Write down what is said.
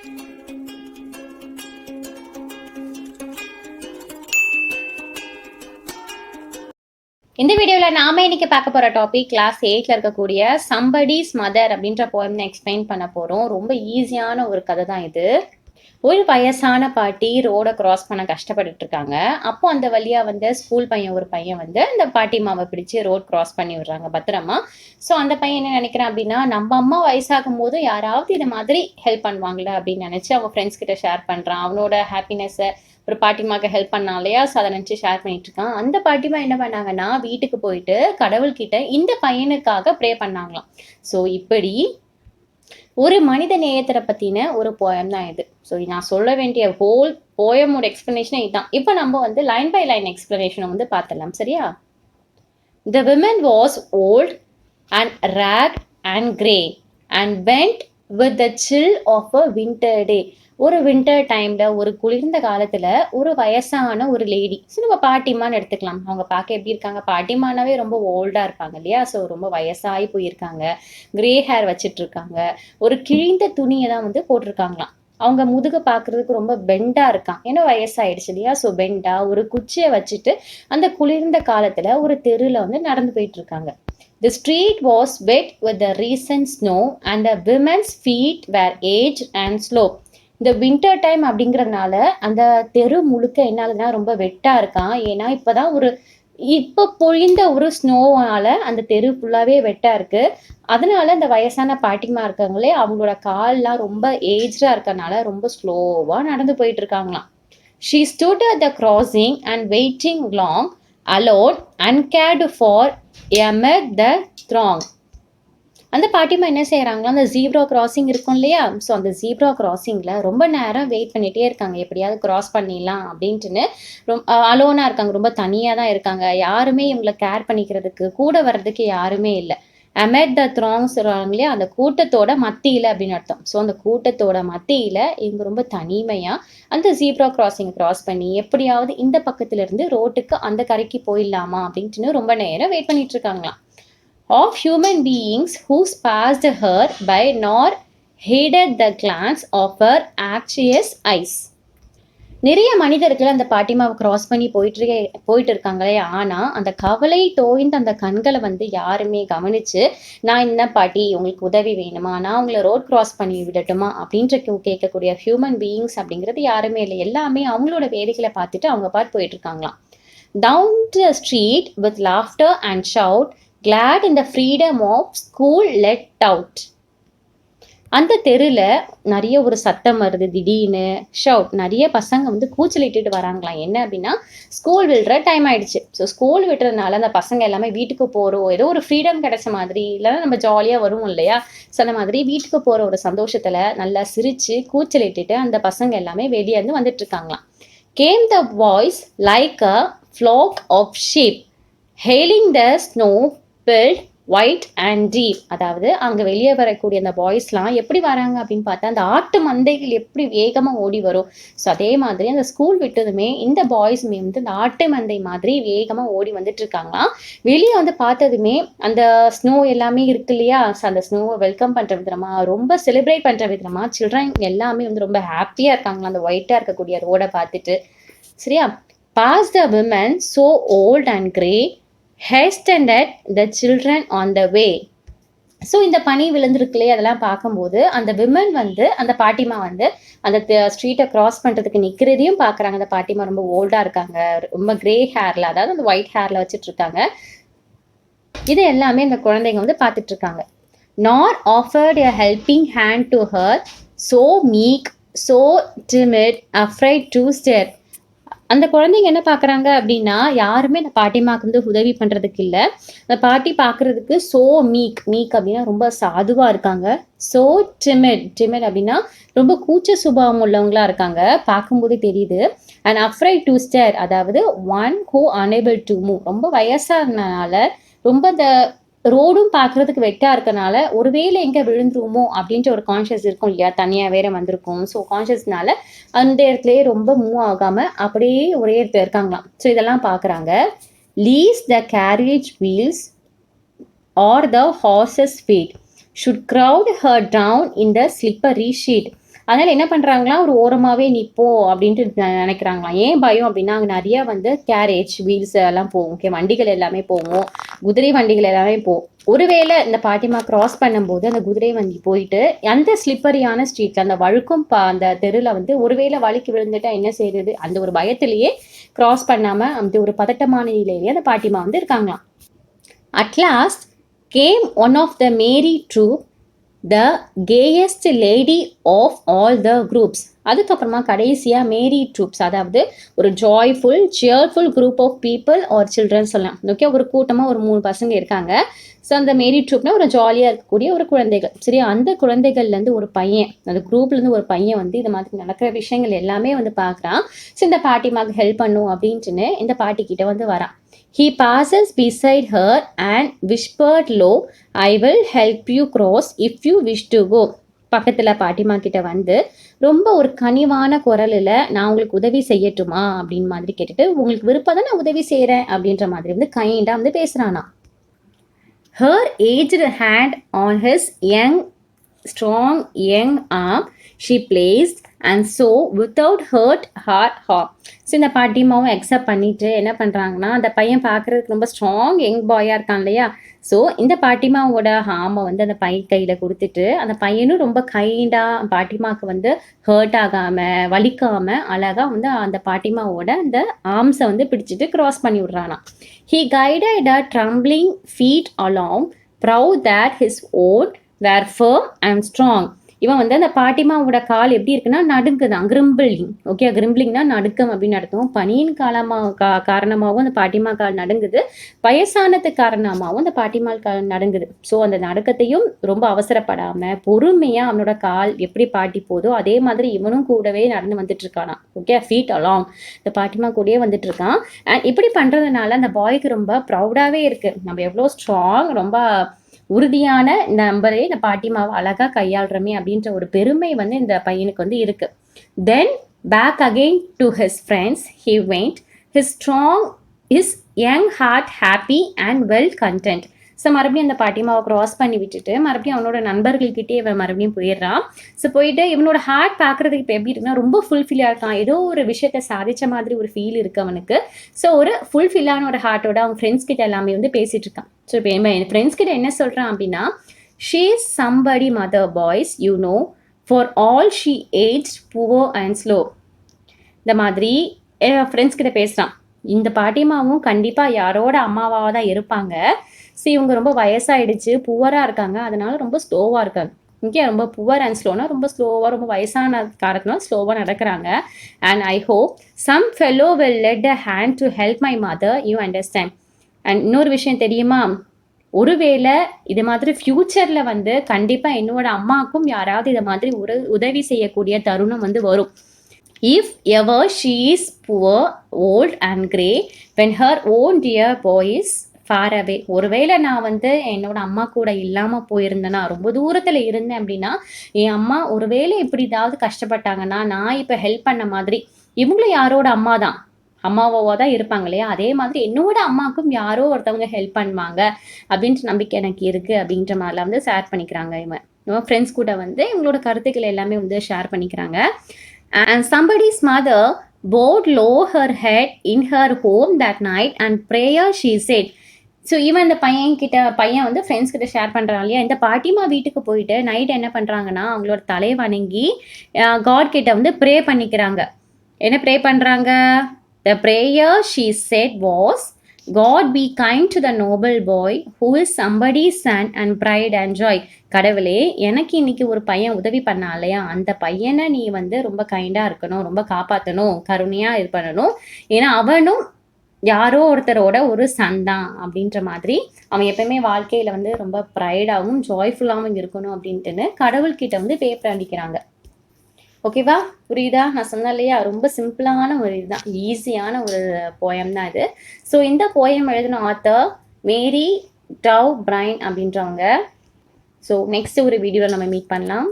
இந்த வீடியோவில் நாம இன்னைக்கு பார்க்க போகிற டாபிக் கிளாஸ் 8ல் இருக்கக்கூடிய சம்படிஸ் மதர் அப்படின்ற போயம் எக்ஸ்பிளைன் பண்ண போகிறோம். ரொம்ப ஈஸியான ஒரு கதை தான் இது. ஒரு வயசான பாட்டி ரோடை கிராஸ் பண்ண கஷ்டப்பட்டுட்டு இருக்காங்க. அப்போ அந்த வழியாக வந்து ஸ்கூல் ஒரு பையன் வந்து அந்த பாட்டி மாவை பிடிச்சி ரோட் கிராஸ் பண்ணி விடுறாங்க பத்திரமா. ஸோ அந்த பையன் என்ன நினைக்கிறான் அப்படின்னா, நம்ம அம்மா வயசாகும் போது யாராவது இது மாதிரி ஹெல்ப் பண்ணுவாங்களே அப்படின்னு நினச்சி அவங்க ஃப்ரெண்ட்ஸ் கிட்ட ஷேர் பண்ணுறான். அவனோட ஹாப்பினஸ்ஸை ஒரு பாட்டிமாக்கு ஹெல்ப் பண்ணான் இல்லையா, ஸோ அதை நினச்சி ஷேர் பண்ணிட்டு இருக்கான். அந்த பாட்டிமா என்ன பண்ணாங்கன்னா, வீட்டுக்கு போயிட்டு கடவுள்கிட்ட இந்த பையனுக்காக ப்ரே பண்ணாங்களாம். ஸோ இப்படி ஒரு மனித நேயத்தை பற்றின ஒரு போயம் தான் இது. ஸோ நான் சொல்ல வேண்டிய ஹோல் போயமோட எக்ஸ்பிளனேஷனே இதுதான். இப்போ நம்ம வந்து லைன் பை லைன் எக்ஸ்பிளனேஷனை வந்து பார்த்துடலாம், சரியா? The woman was old and rag and grey and went with the chill of a winter day. ஒரு வின்டர் டைம்ல ஒரு குளிர்ந்த காலத்துல ஒரு வயசான ஒரு லேடி, ஸோ நம்ம பாட்டிமான்னு எடுத்துக்கலாம். அவங்க பார்க்க எப்படி இருக்காங்க, பாட்டிமானாவே ரொம்ப ஓல்டா இருப்பாங்க இல்லையா, ஸோ ரொம்ப வயசாகி போயிருக்காங்க. கிரே ஹேர் வச்சுட்டு இருக்காங்க. ஒரு கிழிந்த துணியை தான் வந்து போட்டிருக்காங்களாம். அவங்க முதுகு பார்க்கறதுக்கு ரொம்ப பெண்டா இருக்கான், ஏன்னா வயசாயிடுச்சு இல்லையா, ஸோ பெண்டா ஒரு குச்சியை வச்சுட்டு அந்த குளிர்ந்த காலத்துல ஒரு தெருல வந்து நடந்து போயிட்டு இருக்காங்க. The street was wet with the recent snow and the women's feet were aged and slow. இந்த வின்டர் டைம் அப்படிங்கிறதுனால அந்த தெரு முழுக்க என்ன ஆகுதுன்னா ரொம்ப வெட்டா இருக்கான். ஏன்னா இப்போ பொழிந்த ஒரு ஸ்னோவால அந்த தெரு ஃபுல்லாவே வெட்டா இருக்கு. அதனால அந்த வயசான பாட்டிமா இருக்காங்களே, அவங்களோட கால்லாம் ரொம்ப ஏஜ்டா இருக்கனால ரொம்ப ஸ்லோவா நடந்து போயிட்டு இருக்காங்களாம். She stood at the crossing and waiting long, alone, uncared for amid the throng. அந்த பாட்டிமா என்ன செய்கிறாங்களா, அந்த ஜீப்ரா கிராசிங் இருக்கும் இல்லையா, ஸோ அந்த ஜீப்ரா கிராசிங்கில் ரொம்ப நேரம் வெயிட் பண்ணிகிட்டே இருக்காங்க, எப்படியாவது கிராஸ் பண்ணிடலாம் அப்படின்ட்டுன்னு. அலோனாக இருக்காங்க, ரொம்ப தனியாக தான் இருக்காங்க. யாருமே இவங்களை கேர் பண்ணிக்கிறதுக்கு கூட வர்றதுக்கு யாருமே இல்லை. அமெட் த த்ராங் சொல்கிறாங்க இல்லையா, அந்த கூட்டத்தோட மத்தியில் அப்படின்னு அர்த்தம். ஸோ அந்த கூட்டத்தோட மத்தியில் இவங்க ரொம்ப தனிமையாக அந்த ஜீப்ரா கிராசிங்கை கிராஸ் பண்ணி எப்படியாவது இந்த பக்கத்துலேருந்து ரோட்டுக்கு அந்த கரைக்கு போயிடலாமா அப்படின்ட்டுன்னு ரொம்ப நேரம் வெயிட் பண்ணிட்டு இருக்காங்களாம். Of human beings who passed her by nor heeded the glance of her anxious eyes. நிறைய மனிதர்கள் அந்த பாட்டிமாவை கிராஸ் பண்ணி போயிட்டு இருக்காங்களே, ஆனால் அந்த கவலை தோய்ந்த அந்த கண்களை வந்து யாருமே கவனிச்சு, நான் என்ன பாட்டி உங்களுக்கு உதவி வேணுமா, நான் உங்களை ரோட் கிராஸ் பண்ணி விடட்டுமா அப்படின்ற கேட்கக்கூடிய ஹியூமன் பீயிங்ஸ் அப்படிங்கிறது யாருமே இல்லை. எல்லாமே அவங்களோட வேலைகளை பார்த்துட்டு அவங்க பாட்டு போயிட்டு இருக்காங்களாம். Down the street with laughter and shout, glad in the freedom of school let out. அந்த தெருவில் நிறைய ஒரு சத்தம் வருது திடீர்னு. ஷவுட், நிறைய பசங்க வந்து கூச்சலிட்டு வராங்களாம். என்ன அப்படின்னா, ஸ்கூல் விடுற டைம் ஆயிடுச்சு. ஸோ ஸ்கூல் விடுறதுனால அந்த பசங்க எல்லாமே வீட்டுக்கு போகிறோம், ஏதோ ஒரு ஃப்ரீடம் கிடைச்ச மாதிரி, இல்லைன்னா நம்ம ஜாலியாக வருவோம் இல்லையா, ஸோ அந்த மாதிரி வீட்டுக்கு போகிற ஒரு சந்தோஷத்தில் நல்லா சிரித்து கூச்சலிட்டு அந்த பசங்க எல்லாமே வெளியே இருந்து வந்துட்டு இருக்காங்களாம். Came the boys like a flock of sheep, hailing the snow filled white and deep. அதாவது அங்கே வெளியே வரக்கூடிய அந்த பாய்ஸ்லாம் எப்படி வராங்க அப்படின்னு பார்த்தா, அந்த ஆட்டு மந்தைகள் எப்படி வேகமாக ஓடி வரும், ஸோ அதே மாதிரி அந்த ஸ்கூல் விட்டதுமே இந்த பாய்ஸுமே வந்து இந்த ஆட்டு மந்தை மாதிரி வேகமாக ஓடி வந்துட்டு இருக்காங்களாம். வெளியே வந்து பார்த்ததுமே அந்த ஸ்னோ எல்லாமே இருக்கு இல்லையா, ஸோ அந்த ஸ்னோவை வெல்கம் பண்ணுற விதமாக, ரொம்ப செலிப்ரேட் பண்ணுற விதமாக சில்ட்ரன் எல்லாமே வந்து ரொம்ப ஹாப்பியாக இருக்காங்களா அந்த ஒயிட்டாக இருக்கக்கூடிய ரோடை பார்த்துட்டு, சரியா? Pass the women so old and grey, hastened the children on the way. So இந்த பனி விழுந்திருக்குலே, அதெல்லாம் பார்க்கும்போது அந்த விமன் வந்து அந்த பாட்டிமா வந்து அந்த ஸ்ட்ரீட்டை கிராஸ் பண்ணுறதுக்கு நிற்கிறதையும் பார்க்குறாங்க. அந்த பாட்டிமா ரொம்ப ஓல்டாக இருக்காங்க, ரொம்ப கிரே ஹேரில், அதாவது அந்த ஒயிட் ஹேரில் வச்சுட்டு இருக்காங்க. இது எல்லாமே இந்த குழந்தைங்க வந்து பார்த்துட்டு இருக்காங்க. Nor offered a helping hand to her, so meek, so timid, afraid to stare. அந்த குழந்தைங்க என்ன பார்க்குறாங்க அப்படின்னா, யாருமே அந்த பாட்டிமாக்கு வந்து உதவி பண்ணுறதுக்கு இல்லை. அந்த பாட்டி பார்க்குறதுக்கு ஸோ மீக் அப்படின்னா ரொம்ப சாதுவாக இருக்காங்க. ஸோ டிமிட் அப்படின்னா ரொம்ப கூச்ச சுபாவம் உள்ளவங்களா இருக்காங்க, பார்க்கும்போதே தெரியுது. அண்ட் அஃப்ரைட் டு ஸ்டேர், அதாவது one who unable to move, ரொம்ப வயசானதுனால ரொம்ப இந்த ரோடும் பார்க்குறதுக்கு வெட்டாக இருக்கனால ஒருவேளை எங்கே விழுந்துருமோ அப்படின்ற ஒரு கான்ஷியஸ் இருக்கும் இல்லையா, தனியாக வேற வந்திருக்கும். ஸோ கான்ஷியஸ்னால அந்த இடத்துலயே ரொம்ப மூவ் ஆகாமல் அப்படியே ஒரே இடத்துல இருக்காங்களாம். ஸோ இதெல்லாம் பார்க்குறாங்க. Lease the carriage wheels are the horses feet should crowd her down in the slippery sheet. அதனால என்ன பண்றாங்களாம், ஒரு ஓரமாவே நிப்போம் அப்படின்ட்டு நினைக்கிறாங்களாம். ஏன் பயம் அப்படின்னா, அங்க நிறைய வந்து கேரேஜ் வீல்ஸ் எல்லாம் போகும். ஓகே, வண்டிகள் எல்லாமே போகும், குதிரை வண்டிகள் எல்லாமே போகும். ஒருவேளை இந்த பாட்டிமா கிராஸ் பண்ணும்போது அந்த குதிரை வண்டி போயிட்டு அந்த ஸ்லிப்பரியான ஸ்ட்ரீட்ல அந்த வழுக்கும் அந்த தெருல வந்து ஒருவேளை வழுக்கி விழுந்துட்டா என்ன செய்யறது, அந்த ஒரு பயத்திலேயே கிராஸ் பண்ணாம அந்த ஒரு பதட்டமான நிலையிலேயே அந்த பாட்டிமா வந்து இருக்காங்களாம். At last came one of the merry troop, the gayest lady of all the groups. அதுக்கப்புறமா கடைசியாக மேரி ட்ரூப்ஸ், அதாவது ஒரு joyful cheerful group of people or children சொல்லலாம். ஓகே, ஒரு கூட்டமாக ஒரு 3 பசங்க இருக்காங்க. ஸோ அந்த மேரி ட்ரூப்னா ஒரு ஜாலியாக இருக்கக்கூடிய ஒரு குழந்தைகள். சரி, அந்த குழந்தைகள்லேருந்து ஒரு பையன், அந்த குரூப்லேருந்து ஒரு பையன் வந்து இது மாதிரி நடக்கிற விஷயங்கள் எல்லாமே வந்து பார்க்குறான். ஸோ இந்த பாட்டிமாக்கு ஹெல்ப் பண்ணும் அப்படின்ட்டுன்னு இந்த பாட்டிக்கிட்ட வந்து வரான். He passes beside her and whispered low, I will help you cross if you wish to go. பக்கத்தில் பாட்டிமா கிட்ட வந்து ரொம்ப ஒரு கனிவான குரலில் நான் உங்களுக்கு உதவி செய்யட்டுமா அப்படின்னு மாதிரி கேட்டுட்டு, உங்களுக்கு விருப்பம் தான் நான் உதவி செய்கிறேன் அப்படின்ற மாதிரி வந்து கைண்டாக வந்து பேசுகிறானா. Her aged hand on his strong young arm she placed, and so without hurt her harm. So இந்த பாட்டிமாவும் அக்செப்ட் பண்ணிட்டு என்ன பண்ணுறாங்கன்னா, அந்த பையன் பார்க்குறதுக்கு ரொம்ப ஸ்ட்ராங் யங் பாயாக இருக்கான் இல்லையா. ஸோ இந்த பாட்டிமாவோட ஹார்மை வந்து அந்த பையன் கையில் கொடுத்துட்டு, அந்த பையனும் ரொம்ப கைண்டாக பாட்டிமாவுக்கு வந்து ஹர்ட் ஆகாமல் வலிக்காமல் அழகாக வந்து அந்த பாட்டிமாவோட அந்த ஆர்ம்ஸை வந்து பிடிச்சிட்டு கிராஸ் பண்ணி விட்றானா. He guided a trembling feet along, proud that his own were firm and strong. இவன் வந்து அந்த பாட்டிமாவோட கால் எப்படி இருக்குன்னா நடுங்குதான், கிரிம்பிளிங். ஓகே, கிரிம்பிளிங்னா நடுக்கம் அப்படின்னு அர்த்தம். பனியின் காரணமாகவும் அந்த பாட்டிமா கால் நடுங்குது, வயசானது காரணமாகவும் அந்த பாட்டிமா கால் நடுங்குது. ஸோ அந்த நடுக்கத்தையும் ரொம்ப அவசரப்படாமல் பொறுமையாக அவனோட கால் எப்படி பாட்டி போதோ அதே மாதிரி இவனும் கூடவே நடந்து வந்துட்டு இருக்கானா. ஓகே, ஃபீட் அலாங், இந்த பாட்டிமா கூடயே வந்துட்டு இருக்கான். அண்ட் இப்படி பண்ணுறதுனால அந்த பாய்க்கு ரொம்ப ப்ரௌடாகவே இருக்குது. நம்ம எவ்வளோ ஸ்ட்ராங், ரொம்ப உறுதியான இந்த நம்பரே இந்த பாட்டிமாவை அழகாக கையாளுறமே அப்படின்ற ஒரு பெருமை வந்து இந்த பையனுக்கு வந்து இருக்கு. Then back again to his friends he went, his young heart happy and well content. So மறுபடியும் அந்த பாட்டிமாவை க்ராஸ் பண்ணி விட்டுட்டு மறுபடியும் அவனோட நண்பர்கள்கிட்டே இவன் மறுபடியும் போயிடுறான். ஸோ போயிட்டு இவனோட ஹார்ட் பார்க்குறதுக்கு இப்போ எப்படி இருக்குன்னா ரொம்ப ஃபுல்ஃபில்லாக இருக்கான். ஏதோ ஒரு விஷயத்தை சாதித்த மாதிரி ஒரு ஃபீல் இருக்குது அவனுக்கு. ஸோ ஒரு ஃபுல்ஃபில்லான ஒரு ஹார்ட்டோட அவன் ஃப்ரெண்ட்ஸ் கிட்ட எல்லாமே வந்து பேசிகிட்டு இருக்கான். ஸோ இப்போ என் ஃப்ரெண்ட்ஸ் கிட்ட என்ன சொல்கிறான் அப்படின்னா, she is somebody mother boys you know, for all she age poor and slow. இந்த மாதிரி ஃப்ரெண்ட்ஸ் கிட்ட பேசுகிறான். இந்த பாட்டிமாவும் கண்டிப்பாக யாரோட அம்மாவாக தான் இருப்பாங்க. ஸோ இவங்க ரொம்ப வயசாகிடுச்சு, புவராக இருக்காங்க, அதனால ரொம்ப ஸ்லோவாக இருக்காங்க. ஓகே, ரொம்ப புவர் அண்ட் ஸ்லோனா ரொம்ப ஸ்லோவாக, ரொம்ப வயசான காரணத்தினால ஸ்லோவாக நடக்கிறாங்க. And I hope some fellow will lend a hand to help my mother, you understand. And இன்னொரு விஷயம் தெரியுமா, ஒருவேளை இது மாதிரி ஃப்யூச்சரில் வந்து கண்டிப்பாக என்னோட அம்மாவுக்கும் யாராவது இதை மாதிரி உதவி செய்யக்கூடிய தருணம் வந்து வரும். If ever she is poor, old and grey, when her own dear boy is far away. ஒருவேளை நான் வந்து என்னோட அம்மா கூட இல்லாமல் போயிருந்தேன்னா, ரொம்ப தூரத்தில் இருந்தேன் அப்படின்னா, என் அம்மா ஒருவேளை இப்படி ஏதாவது கஷ்டப்பட்டாங்கன்னா நான் இப்போ ஹெல்ப் பண்ண மாதிரி இவங்களும் யாரோட அம்மா தான், அம்மாவாக தான் இருப்பாங்க இல்லையா. அதே மாதிரி என்னோட அம்மாவுக்கும் யாரோ ஒருத்தவங்க ஹெல்ப் பண்ணுவாங்க அப்படின்ற நம்பிக்கை எனக்கு இருக்குது அப்படின்ற மாதிரிலாம் வந்து ஷேர் பண்ணிக்கிறாங்க. இவன் ஃப்ரெண்ட்ஸ் கூட வந்து இவங்களோட கருத்துக்களை எல்லாமே வந்து ஷேர் பண்ணிக்கிறாங்க. And somebody's mother bowed low her head in her home that night and prayer she said. So இவன் இந்த பையன் வந்து ஃப்ரெண்ட்ஸ் கிட்ட ஷேர் பண்ணுறான் இல்லையா. இந்த பாட்டிமா வீட்டுக்கு போயிட்டு நைட் என்ன பண்ணுறாங்கன்னா அவங்களோட தலை வணங்கி காட் கிட்ட வந்து ப்ரே பண்ணிக்கிறாங்க. என்ன ப்ரே பண்ணுறாங்க? The prayer she said was, God be kind to the noble boy who is somebody's son and pride and joy. கடவுளே, எனக்கு இன்னைக்கு ஒரு பையன் உதவி பண்ணா இல்லையா, அந்த பையனை நீ வந்து ரொம்ப கைண்டாக இருக்கணும், ரொம்ப காப்பாற்றணும், கருணையாக இது பண்ணணும். ஏன்னா அவனும் யாரோ ஒருத்தரோட ஒரு சன் தான் அப்படின்ற மாதிரி அவன் எப்பயுமே வாழ்க்கையில் வந்து ரொம்ப ப்ரைடாகவும் ஜாய்ஃபுல்லாகவும் இருக்கணும் அப்படின்ட்டுன்னு கடவுள்கிட்ட வந்து பேப்பர் அடிக்கிறாங்க. ஓகேவா, புரியுதா? நான் சொன்னேன் இல்லையா, ரொம்ப சிம்பிளான ஒரு இதுதான், ஈஸியான ஒரு போயம் தான் இது. ஸோ இந்த போயம் எழுதின ஆத்தர் மேரி டவ் பிரைன் அப்படின்றவங்க. ஸோ நெக்ஸ்ட் ஒரு வீடியோவில் நம்ம மீட் பண்ணலாம்.